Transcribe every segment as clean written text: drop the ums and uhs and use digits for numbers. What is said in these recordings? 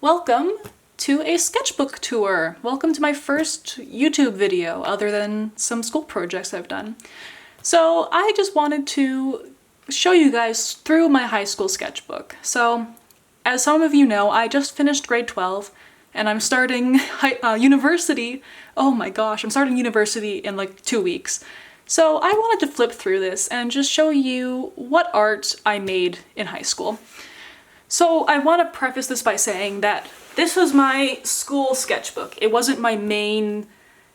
Welcome to a sketchbook tour. Welcome to my first YouTube video, other than some school projects I've done. So I just wanted to show you guys through my high school sketchbook. So as some of you know, I just finished grade 12 and I'm starting university. Oh my gosh, I'm starting university in like 2 weeks. So I wanted to flip through this and just show you what art I made in high school. So I want to preface this by saying that this was my school sketchbook. It wasn't my main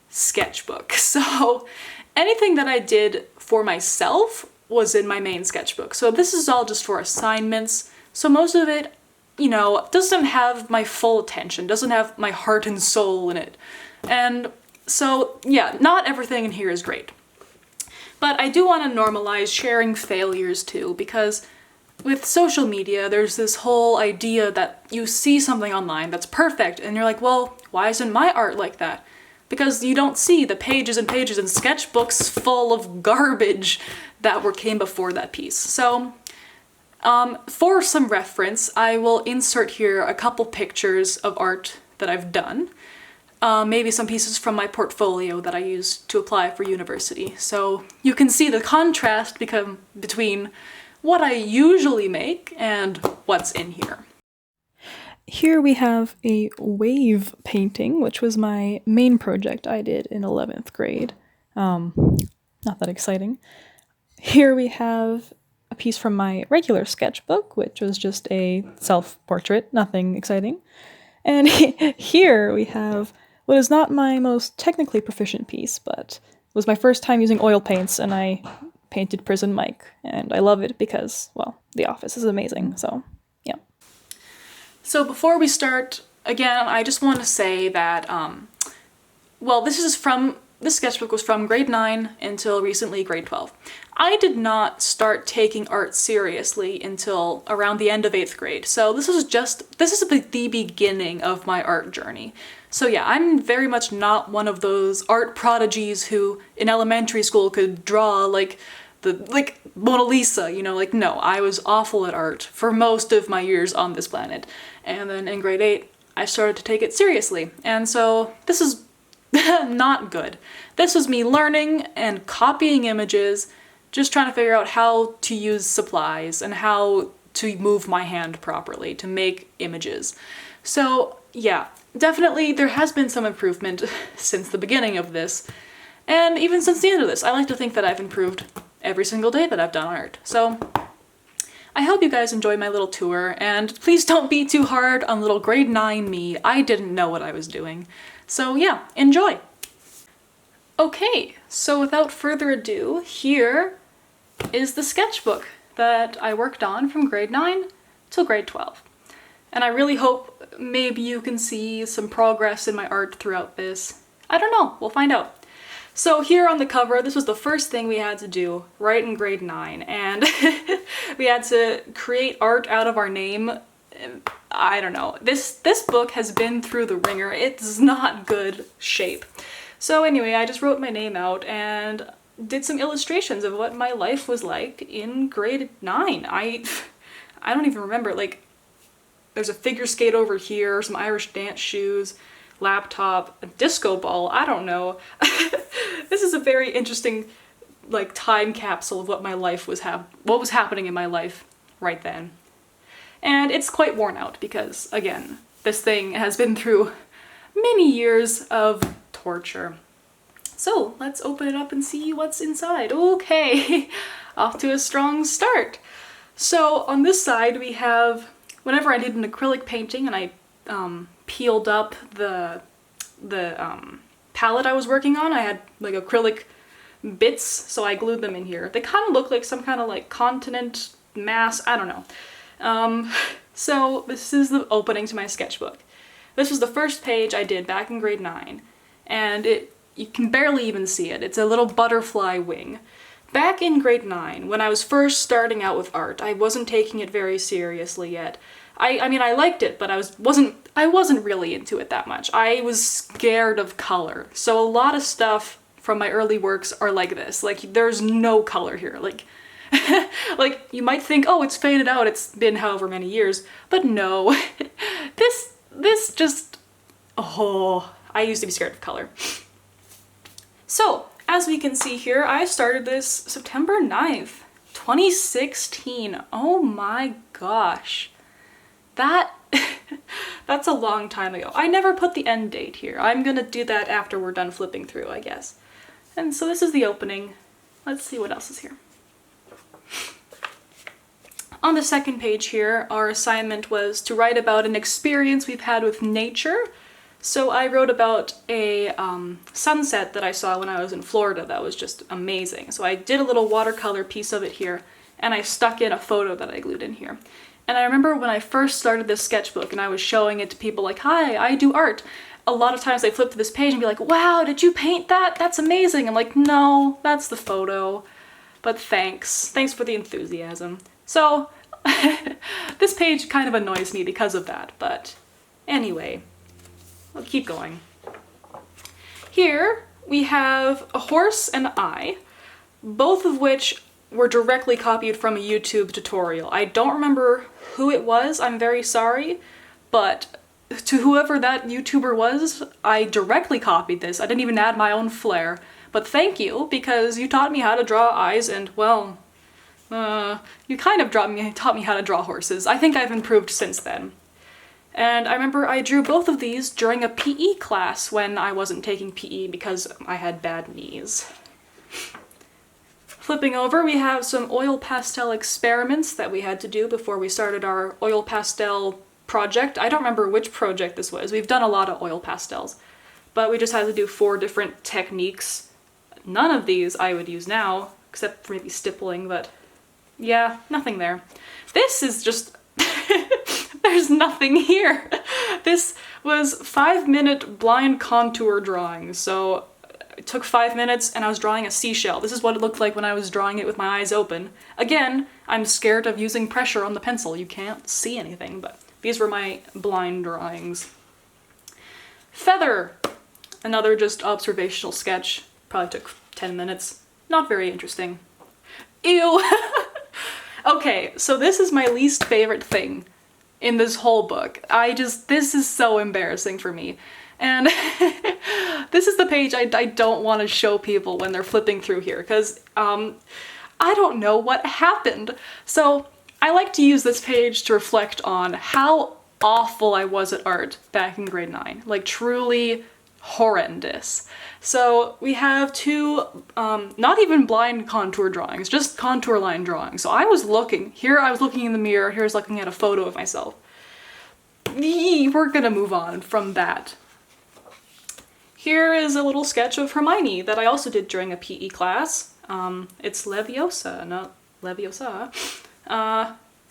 sketchbook. So anything that I did for myself was in my main sketchbook. So this is all just for assignments. So most of it, you know, doesn't have my full attention, doesn't have my heart and soul in it. And so yeah, not everything in here is great. But I do want to normalize sharing failures too, because with social media, there's this whole idea that you see something online that's perfect and you're like, well, why isn't my art like that? Because you don't see the pages and pages and sketchbooks full of garbage that came before that piece. So for some reference, I will insert here a couple pictures of art that I've done. Maybe some pieces from my portfolio that I used to apply for university. So you can see the contrast between what I usually make and what's in here. Here we have a wave painting, which was my main project I did in 11th grade. Not that exciting. Here we have a piece from my regular sketchbook, which was just a self-portrait, nothing exciting. And here we have what is not my most technically proficient piece, but was my first time using oil paints, and I painted Prison Mike, and I love it because, well, The Office is amazing, so yeah. So before we start, again, I just want to say that, well, this sketchbook was from grade 9 until recently grade 12. I did not start taking art seriously until around the end of 8th grade, so this is the beginning of my art journey. So yeah, I'm very much not one of those art prodigies who in elementary school could draw like Mona Lisa, you know, like no, I was awful at art for most of my years on this planet. And then in grade 8, I started to take it seriously. And so this is not good. This was me learning and copying images, just trying to figure out how to use supplies and how to move my hand properly to make images. So yeah, definitely there has been some improvement since the beginning of this, and even since the end of this. I like to think that I've improved every single day that I've done art. So I hope you guys enjoy my little tour, and please don't be too hard on little grade 9 me. I didn't know what I was doing. So yeah, enjoy! Okay, so without further ado, here is the sketchbook that I worked on from grade 9 till grade 12. And I really hope maybe you can see some progress in my art throughout this. I don't know, we'll find out. So here on the cover, this was the first thing we had to do right in grade 9, and we had to create art out of our name. I don't know. This book has been through the ringer. It's not good shape. So anyway, I just wrote my name out and did some illustrations of what my life was like in grade 9. I don't even remember, like, there's a figure skate over here, some Irish dance shoes, laptop, a disco ball, I don't know. This is a very interesting, like, time capsule of what my life was what was happening in my life right then. And it's quite worn out because, again, this thing has been through many years of torture. So let's open it up and see what's inside. Okay, off to a strong start. So on this side we have, whenever I did an acrylic painting and I peeled up the palette I was working on, I had like acrylic bits, so I glued them in here. They kind of look like some kind of like continent mass, I don't know. So this is the opening to my sketchbook. This was the first page I did back in grade 9, and you can barely even see it. It's a little butterfly wing. Back in grade 9, when I was first starting out with art, I wasn't taking it very seriously yet. I mean, I liked it, but I wasn't really into it that much. I was scared of color. So a lot of stuff from my early works are like this. Like, there's no color here. Like, like, you might think, oh, it's faded out, it's been however many years, but no. This this just, oh, I used to be scared of color. So, as we can see here, I started this September 9th, 2016. Oh my gosh. That's a long time ago. I never put the end date here. I'm gonna do that after we're done flipping through, I guess. And so this is the opening. Let's see what else is here. On the second page here, our assignment was to write about an experience we've had with nature. So I wrote about a sunset that I saw when I was in Florida that was just amazing. So I did a little watercolor piece of it here, and I stuck in a photo that I glued in here. And I remember when I first started this sketchbook and I was showing it to people like, hi, I do art. A lot of times they flip to this page and be like, wow, did you paint that? That's amazing. I'm like, no, that's the photo. But thanks. Thanks for the enthusiasm. So this page kind of annoys me because of that, but anyway, we'll keep going. Here we have a horse and I, both of which were directly copied from a YouTube tutorial. I don't remember who it was, I'm very sorry, but to whoever that YouTuber was, I directly copied this. I didn't even add my own flair, but thank you, because you taught me how to draw eyes and, well, you kind of taught me how to draw horses. I think I've improved since then. And I remember I drew both of these during a PE class when I wasn't taking PE because I had bad knees. Flipping over, we have some oil pastel experiments that we had to do before we started our oil pastel project. I don't remember which project this was. We've done a lot of oil pastels, but we just had to do 4 different techniques. None of these I would use now, except for maybe stippling, but yeah, nothing there. This is just, there's nothing here. This was 5-minute blind contour drawing, so it took 5 minutes and I was drawing a seashell. This is what it looked like when I was drawing it with my eyes open. Again, I'm scared of using pressure on the pencil. You can't see anything, but these were my blind drawings. Feather, another just observational sketch. Probably took 10 minutes. Not very interesting. Ew! Okay, so this is my least favorite thing in this whole book. This is so embarrassing for me. And this is the page I don't want to show people when they're flipping through here, because I don't know what happened. So I like to use this page to reflect on how awful I was at art back in grade 9. Like, truly horrendous. So we have 2, not even blind contour drawings, just contour line drawings. So I was looking in the mirror, here I was looking at a photo of myself. We're gonna move on from that. Here is a little sketch of Hermione that I also did during a PE class. It's Leviosa, not Leviosa.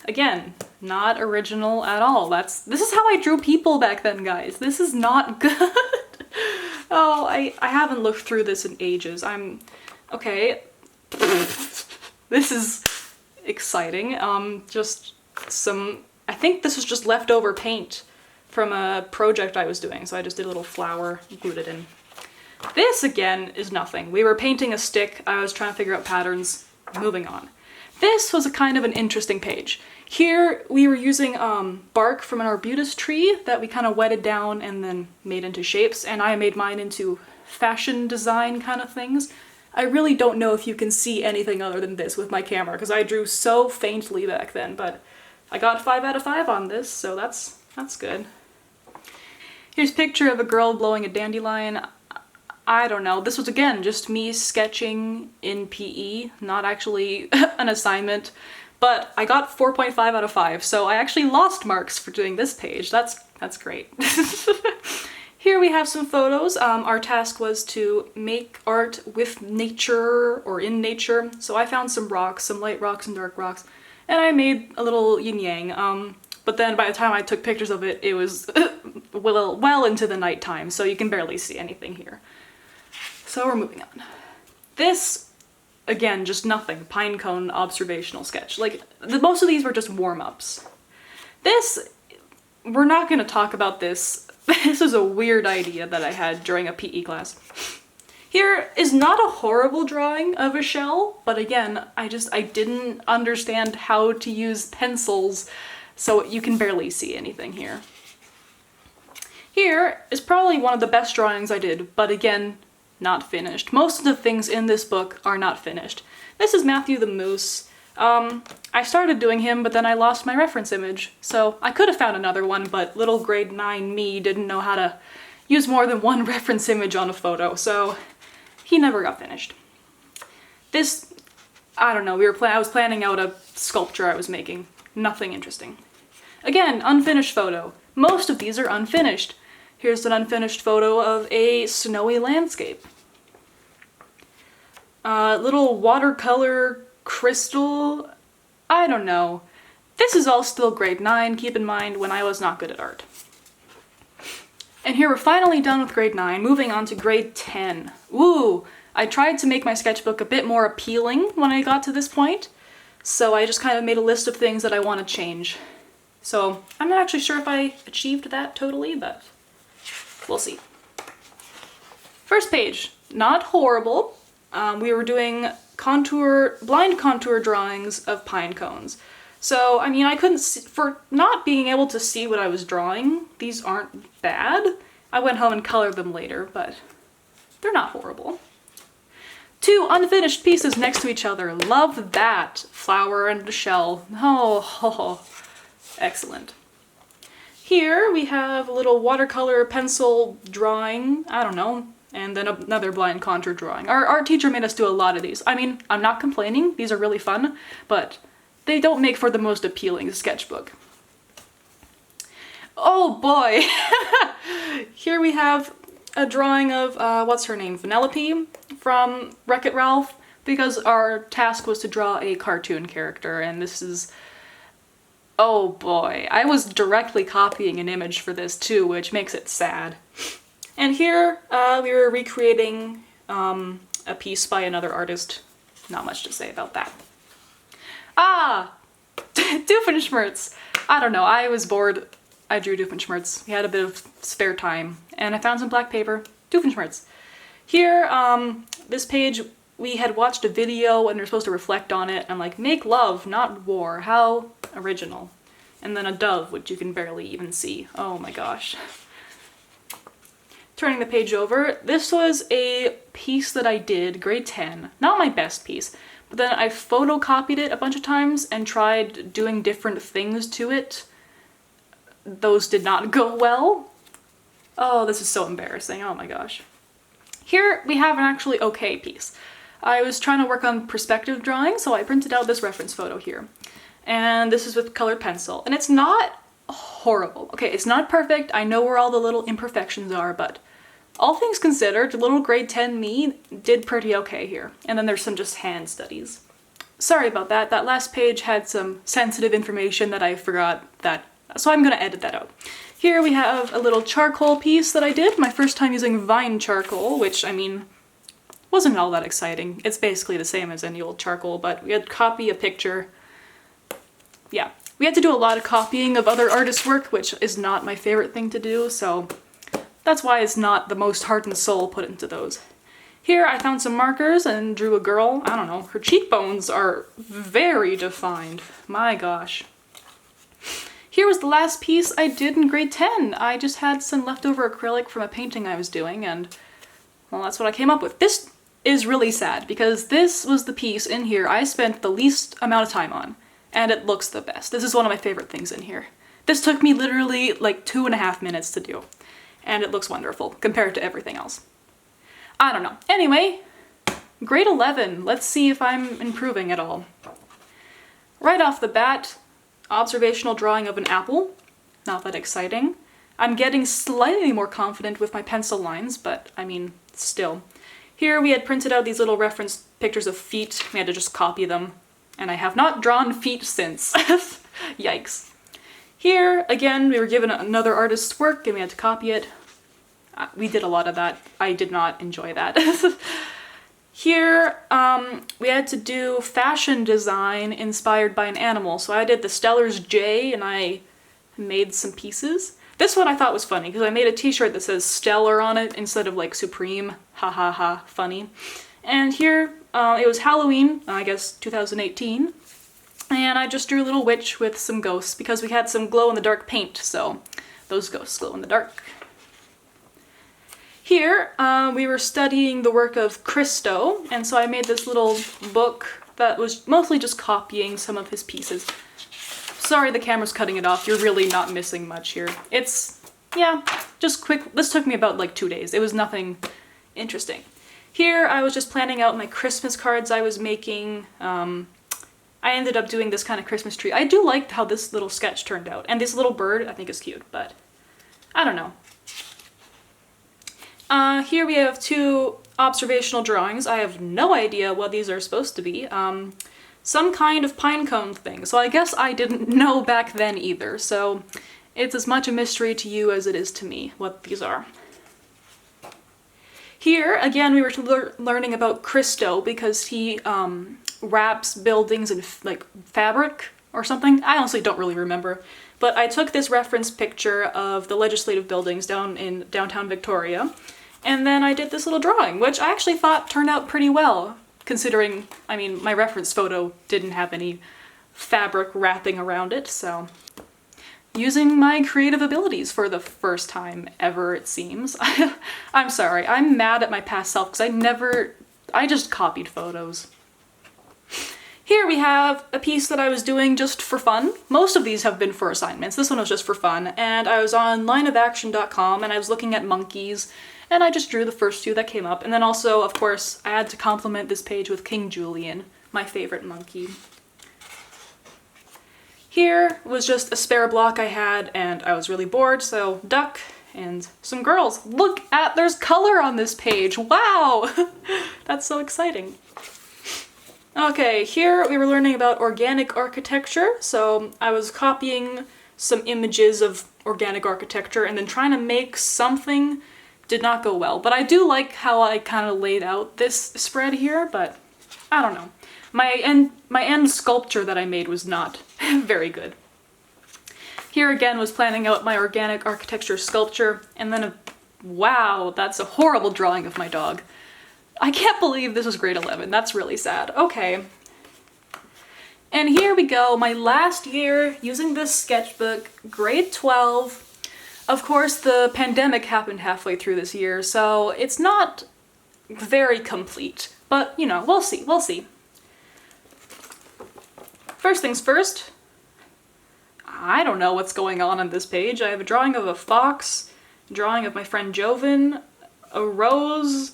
Again, not original at all. This is how I drew people back then, guys. This is not good. Oh, I haven't looked through this in ages. Okay. This is exciting. I think this was just leftover paint from a project I was doing, so I just did a little flower, glued it in. This, again, is nothing. We were painting a stick, I was trying to figure out patterns, moving on. This was a kind of an interesting page. Here, we were using bark from an arbutus tree that we kind of wetted down and then made into shapes, and I made mine into fashion design kind of things. I really don't know if you can see anything other than this with my camera, because I drew so faintly back then, but I got 5 out of 5 on this, so that's good. Here's a picture of a girl blowing a dandelion. I don't know, this was again just me sketching in PE, not actually an assignment, but I got 4.5 out of 5, so I actually lost marks for doing this page. That's great. Here we have some photos. Our task was to make art with nature or in nature, so I found some rocks, some light rocks and dark rocks, and I made a little yin-yang. But then by the time I took pictures of it, it was well into the nighttime, so you can barely see anything here. So we're moving on. This, again, just nothing. Pinecone observational sketch. Like, most of these were just warm-ups. This, we're not gonna talk about this. This is a weird idea that I had during a PE class. Here is not a horrible drawing of a shell, but again, I didn't understand how to use pencils, so you can barely see anything here. Here is probably one of the best drawings I did, but again, not finished. Most of the things in this book are not finished. This is Matthew the Moose. I started doing him, but then I lost my reference image. So I could have found another one, but little grade 9 me didn't know how to use more than one reference image on a photo, so he never got finished. This, I don't know, I was planning out a sculpture I was making. Nothing interesting. Again, unfinished photo. Most of these are unfinished. Here's an unfinished photo of a snowy landscape. Little watercolor crystal, I don't know. This is all still grade 9, keep in mind when I was not good at art. And here we're finally done with grade 9, moving on to grade 10. Ooh, I tried to make my sketchbook a bit more appealing when I got to this point, so I just kind of made a list of things that I want to change. So I'm not actually sure if I achieved that totally, but we'll see. First page, not horrible. We were doing blind contour drawings of pine cones. So, I mean, I couldn't see, for not being able to see what I was drawing, these aren't bad. I went home and colored them later, but they're not horrible. 2 unfinished pieces next to each other. Love that. Flower and a shell. Oh, excellent. Here we have a little watercolor pencil drawing, I don't know, and then another blind contour drawing. Our art teacher made us do a lot of these. I mean, I'm not complaining, these are really fun, but they don't make for the most appealing sketchbook. Oh boy! Here we have a drawing of, what's her name, Vanellope from Wreck-It Ralph, because our task was to draw a cartoon character, and this is... oh boy, I was directly copying an image for this too, which makes it sad. And here, we were recreating a piece by another artist. Not much to say about that. Ah! Doofenshmirtz! I don't know, I was bored. I drew Doofenshmirtz. We had a bit of spare time, and I found some black paper. Doofenshmirtz. Here, this page, we had watched a video and they're supposed to reflect on it. I'm like, make love, not war. How original. And then a dove, which you can barely even see. Oh my gosh. Turning the page over, this was a piece that I did, grade 10. Not my best piece, but then I photocopied it a bunch of times and tried doing different things to it. Those did not go well. Oh, this is so embarrassing, oh my gosh. Here we have an actually okay piece. I was trying to work on perspective drawing, so I printed out this reference photo here. And this is with colored pencil, and it's not horrible. Okay, it's not perfect, I know where all the little imperfections are, but all things considered, little grade 10 me did pretty okay here. And then there's some just hand studies. Sorry about that, that last page had some sensitive information that I forgot so I'm gonna edit that out. Here we have a little charcoal piece that I did, my first time using Vine charcoal, which, I mean, wasn't all that exciting. It's basically the same as any old charcoal, but we had to copy a picture. Yeah, we had to do a lot of copying of other artists' work, which is not my favorite thing to do, so that's why it's not the most heart and soul put into those. Here I found some markers and drew a girl. I don't know, her cheekbones are very defined. My gosh. Here was the last piece I did in grade 10. I just had some leftover acrylic from a painting I was doing, and well, that's what I came up with. This is really sad because this was the piece in here I spent the least amount of time on, and it looks the best. This is one of my favorite things in here. This took me literally like 2.5 minutes to do, and it looks wonderful compared to everything else. I don't know. Anyway, grade 11. Let's see if I'm improving at all. Right off the bat, observational drawing of an apple. Not that exciting. I'm getting slightly more confident with my pencil lines, but I mean, still. Here we had printed out these little reference pictures of feet. We had to just copy them, and I have not drawn feet since. Yikes. Here, again, we were given another artist's work and we had to copy it. We did a lot of that. I did not enjoy that. Here, we had to do fashion design inspired by an animal. So I did the Stellar's J and I made some pieces. This one I thought was funny because I made a t-shirt that says Stellar on it instead of like Supreme. Ha ha ha, funny. And here, it was Halloween, I guess 2018. And I just drew a little witch with some ghosts because we had some glow-in-the-dark paint, so those ghosts glow in the dark. Here, we were studying the work of Christo, and so I made this little book that was mostly just copying some of his pieces. Sorry the camera's cutting it off, you're really not missing much here. It's, yeah, just quick. This took me about like 2 days. It was nothing interesting. Here, I was just planning out my Christmas cards I was making. I ended up doing this kind of Christmas tree. I do like how this little sketch turned out, and this little bird I think is cute, but I don't know. Here we have 2 observational drawings. I have no idea what these are supposed to be. Some kind of pine cone thing, so I guess I didn't know back then either, so it's as much a mystery to you as it is to me what these are. Here, again, we were learning about Christo because he wraps buildings in like fabric or something. I honestly don't really remember. But I took this reference picture of the legislative buildings down in downtown Victoria, and then I did this little drawing, which I actually thought turned out pretty well, considering, I mean, my reference photo didn't have any fabric wrapping around it, so using my creative abilities for the first time ever, it seems. I'm sorry, I'm mad at my past self because I just copied photos. Here we have a piece that I was doing just for fun. Most of these have been for assignments. This one was just for fun, and I was on lineofaction.com and I was looking at monkeys, and I just drew the first 2 that came up. And then also, of course, I had to complement this page with King Julian, my favorite monkey. Here was just a spare block I had, and I was really bored, so duck and some girls. Look at, there's color on this page. Wow! That's so exciting. Okay, here we were learning about organic architecture, so I was copying some images of organic architecture and then trying to make something. Did not go well, but I do like how I kind of laid out this spread here, but I don't know. My end sculpture that I made was not very good. Here again was planning out my organic architecture sculpture, and then wow, that's a horrible drawing of my dog. I can't believe this was grade 11, that's really sad. Okay. And here we go, my last year using this sketchbook, grade 12. Of course, the pandemic happened halfway through this year, so it's not very complete. But, you know, we'll see, we'll see. First things first, I don't know what's going on this page. I have a drawing of a fox, a drawing of my friend Joven, a rose.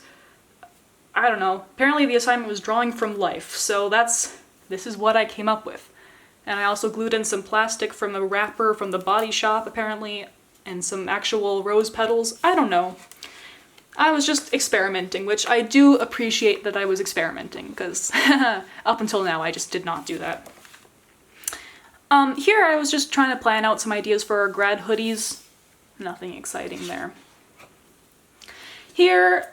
I don't know. Apparently the assignment was drawing from life, so this is what I came up with. And I also glued in some plastic from a wrapper from the Body Shop, apparently, and some actual rose petals. I don't know. I was just experimenting, which I do appreciate that I was experimenting, because up until now I just did not do that. Here I was just trying to plan out some ideas for our grad hoodies. Nothing exciting there. Here,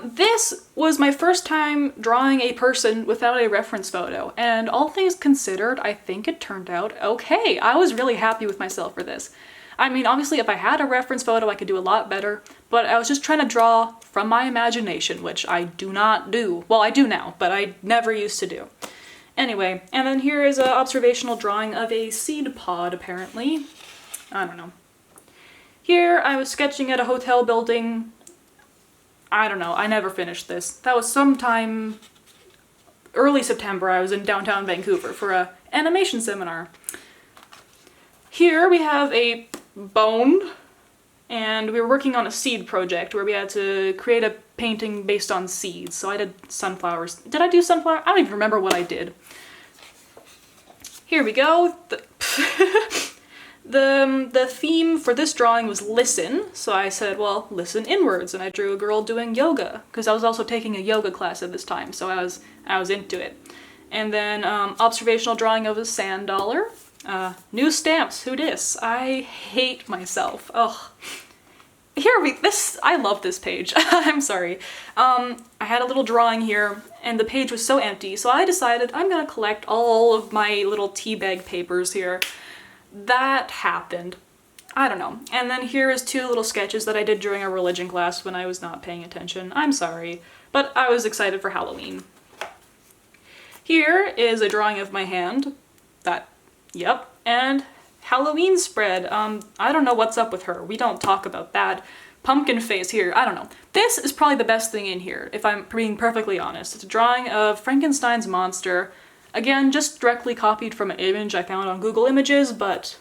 this was my first time drawing a person without a reference photo, and all things considered, I think it turned out okay. I was really happy with myself for this. I mean, obviously if I had a reference photo I could do a lot better, but I was just trying to draw from my imagination, which I do not do. Well, I do now, but I never used to do. Anyway, and then here is an observational drawing of a seed pod, apparently. I don't know. Here I was sketching at a hotel building. I don't know, I never finished this. That was sometime early September. I was in downtown Vancouver for an animation seminar. Here we have a bone, and we were working on a seed project where we had to create a painting based on seeds. So I did sunflowers. Did I do sunflower? I don't even remember what I did. Here we go. The theme for this drawing was listen, so I said, well, listen inwards, and I drew a girl doing yoga, because I was also taking a yoga class at this time, so I was into it. And then observational drawing of a sand dollar. New stamps, who dis? I hate myself. Ugh. I love this page. I'm sorry. I had a little drawing here, and the page was so empty, so I decided I'm gonna collect all of my little teabag papers here. That happened. I don't know. And then here is 2 little sketches that I did during a religion class when I was not paying attention. I'm sorry, but I was excited for Halloween. Here is a drawing of my hand. Yep. And Halloween spread. I don't know what's up with her. We don't talk about that. Pumpkin face here. I don't know. This is probably the best thing in here, if I'm being perfectly honest. It's a drawing of Frankenstein's monster. Again, just directly copied from an image I found on Google Images, but,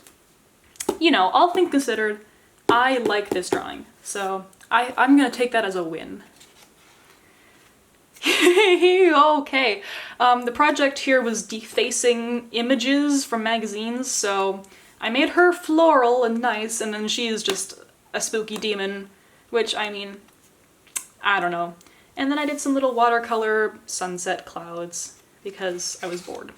you know, all things considered, I like this drawing. So I'm gonna take that as a win. Okay, the project here was defacing images from magazines, so I made her floral and nice, and then she is just a spooky demon, which, I mean, I don't know. And then I did some little watercolor sunset clouds, because I was bored.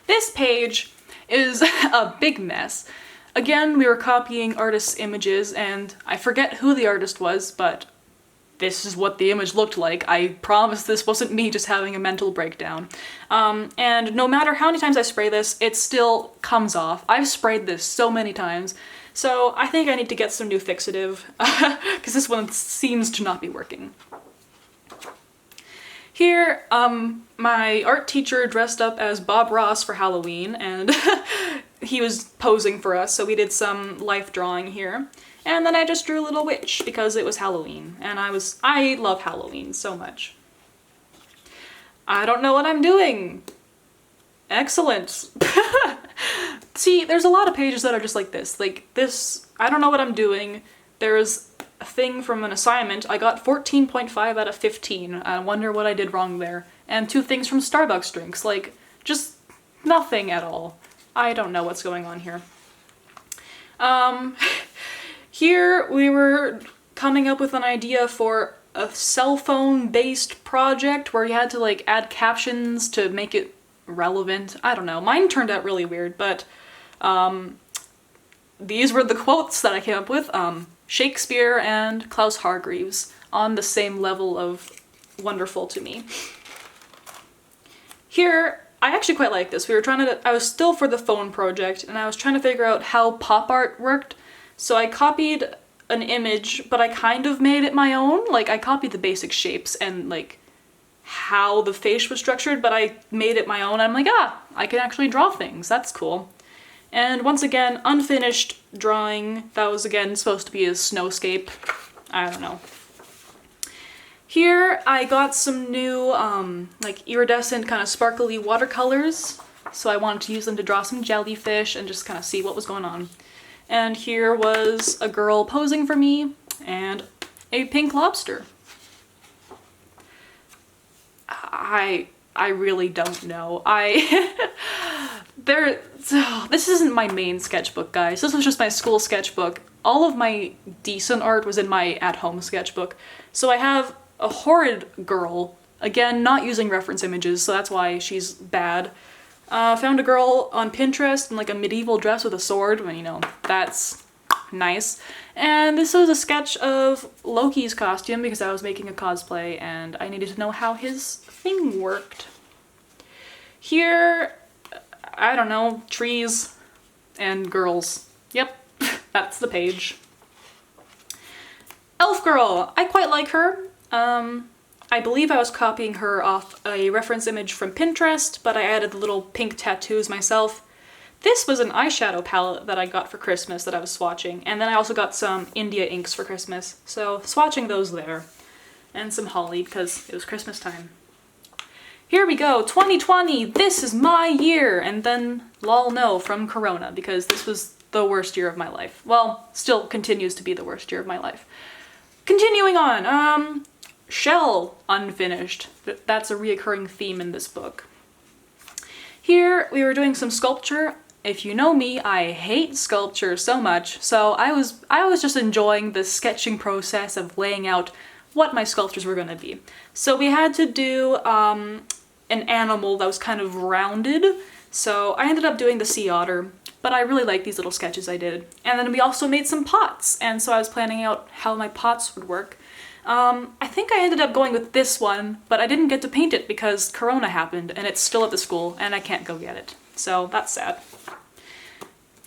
This page is a big mess. Again, we were copying artists' images, and I forget who the artist was, but this is what the image looked like. I promise this wasn't me just having a mental breakdown. And no matter how many times I spray this, it still comes off. I've sprayed this so many times, so I think I need to get some new fixative, because this one seems to not be working. Here, my art teacher dressed up as Bob Ross for Halloween, and he was posing for us, so we did some life drawing here. And then I just drew a little witch because it was Halloween, and I love Halloween so much. I don't know what I'm doing. Excellent. See, there's a lot of pages that are just like this. Like this, I don't know what I'm doing. There's a thing from an assignment. I got 14.5 out of 15. I wonder what I did wrong there. And 2 things from Starbucks drinks. Like, just nothing at all. I don't know what's going on here. Here we were coming up with an idea for a cell phone based project where you had to like add captions to make it relevant. I don't know. Mine turned out really weird, but these were the quotes that I came up with. Shakespeare and Klaus Hargreaves on the same level of wonderful to me. Here, I actually quite like this. I was still for the phone project, and I was trying to figure out how pop art worked. So I copied an image, but I kind of made it my own. Like, I copied the basic shapes and, like, how the face was structured, but I made it my own. I'm like, I can actually draw things. That's cool. And once again, unfinished drawing. That was, again, supposed to be a snowscape. I don't know. Here, I got some new, like, iridescent, kind of sparkly watercolors. So I wanted to use them to draw some jellyfish and just kind of see what was going on. And here was a girl posing for me, and a pink lobster. I really don't know. This isn't my main sketchbook, guys. This was just my school sketchbook. All of my decent art was in my at-home sketchbook. So I have a horrid girl, again, not using reference images, so that's why she's bad. Found a girl on Pinterest in like a medieval dress with a sword, and you know, that's nice. And this was a sketch of Loki's costume because I was making a cosplay and I needed to know how his thing worked. Here, I don't know, trees and girls. Yep, that's the page. Elf Girl, I quite like her. I believe I was copying her off a reference image from Pinterest, but I added the little pink tattoos myself. This was an eyeshadow palette that I got for Christmas that I was swatching, and then I also got some India inks for Christmas, so swatching those there. And some holly, because it was Christmas time. Here we go, 2020, this is my year! And then, lol no, from Corona, because this was the worst year of my life. Well, still continues to be the worst year of my life. Continuing on, Shell, unfinished. That's a reoccurring theme in this book. Here, we were doing some sculpture. If you know me, I hate sculpture so much, so I was just enjoying the sketching process of laying out what my sculptures were gonna be. So we had to do an animal that was kind of rounded, so I ended up doing the sea otter, but I really like these little sketches I did. And then we also made some pots, and so I was planning out how my pots would work. I think I ended up going with this one, but I didn't get to paint it because Corona happened and it's still at the school and I can't go get it. So that's sad.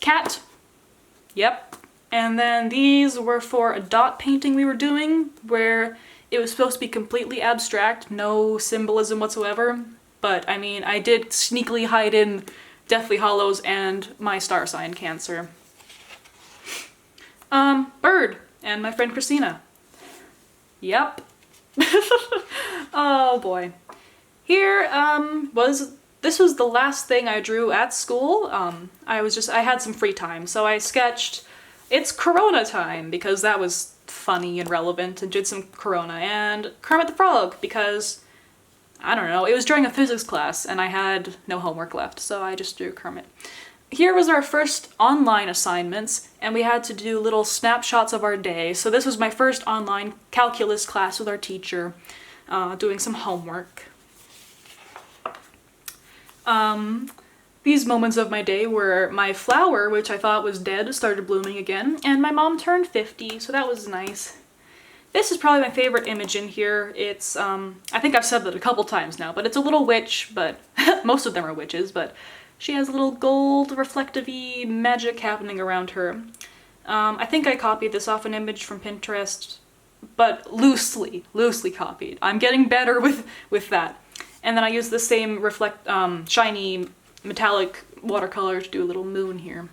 Cat. Yep. And then these were for a dot painting we were doing where it was supposed to be completely abstract, no symbolism whatsoever. But I mean, I did sneakily hide in Deathly Hallows and my star sign, Cancer. Bird and my friend Christina. Yep. Oh boy. Here, this was the last thing I drew at school. I had some free time, so I sketched It's Corona Time, because that was funny and relevant, and did some Corona, and Kermit the Frog, because, I don't know, it was during a physics class, and I had no homework left, so I just drew Kermit. Here was our first online assignments, and we had to do little snapshots of our day. So this was my first online calculus class with our teacher, doing some homework. These moments of my day were my flower, which I thought was dead, started blooming again, and my mom turned 50, so that was nice. This is probably my favorite image in here. It's, I think I've said that a couple times now, but it's a little witch, but most of them are witches, but she has a little gold reflective-y magic happening around her. I think I copied this off an image from Pinterest, but loosely copied. I'm getting better with that. And then I used the same shiny metallic watercolor to do a little moon here.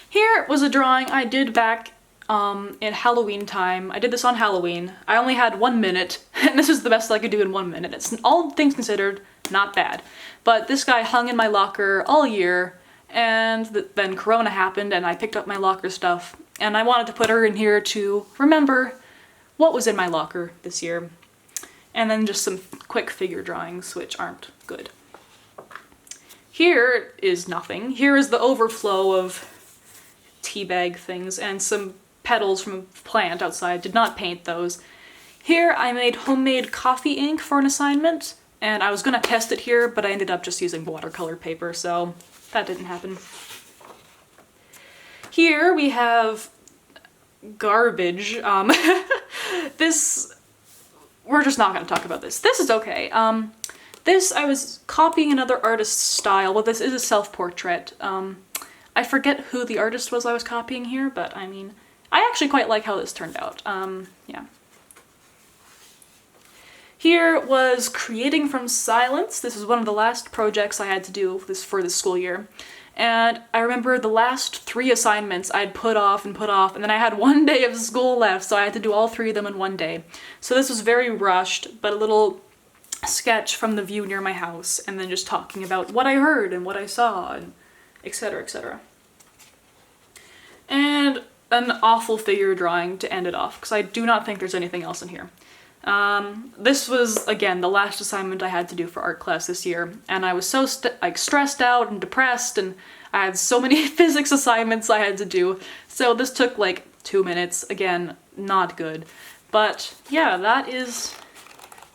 Here was a drawing I did back in Halloween time. I did this on Halloween. I only had 1 minute, and this is the best I could do in 1 minute. It's, all things considered, not bad. But this guy hung in my locker all year, and then Corona happened, and I picked up my locker stuff, and I wanted to put her in here to remember what was in my locker this year. And then just some quick figure drawings, which aren't good. Here is nothing. Here is the overflow of teabag things and some petals from a plant outside. Did not paint those. Here I made homemade coffee ink for an assignment, and I was gonna test it here, but I ended up just using watercolor paper, so that didn't happen. Here we have garbage. We're just not gonna talk about this. This is okay. This, I was copying another artist's style. Well, this is a self-portrait. I forget who the artist was I was copying here, but I mean, I actually quite like how this turned out. Yeah. Here was creating from silence. This is one of the last projects I had to do for this school year. And I remember the last 3 assignments I'd put off, and then I had 1 day of school left, so I had to do all 3 of them in 1 day. So this was very rushed, but a little sketch from the view near my house, and then just talking about what I heard and what I saw, and etc., etc. And an awful figure drawing to end it off, because I do not think there's anything else in here. This was, again, the last assignment I had to do for art class this year, and I was so stressed out and depressed, and I had so many physics assignments I had to do, so this took like 2 minutes. Again, not good. But yeah, that is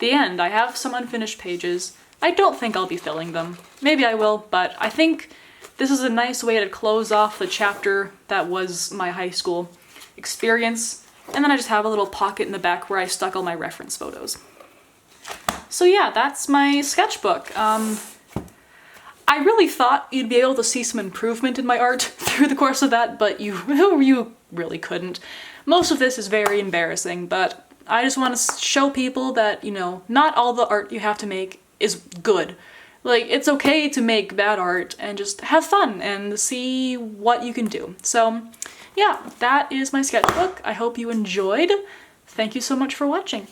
the end. I have some unfinished pages. I don't think I'll be filling them. Maybe I will, but I think this is a nice way to close off the chapter that was my high school experience. And then I just have a little pocket in the back where I stuck all my reference photos. So yeah, that's my sketchbook. I really thought you'd be able to see some improvement in my art through the course of that, but you really couldn't. Most of this is very embarrassing, but I just want to show people that, you know, not all the art you have to make is good. Like, it's okay to make bad art and just have fun and see what you can do. So yeah, that is my sketchbook. I hope you enjoyed. Thank you so much for watching.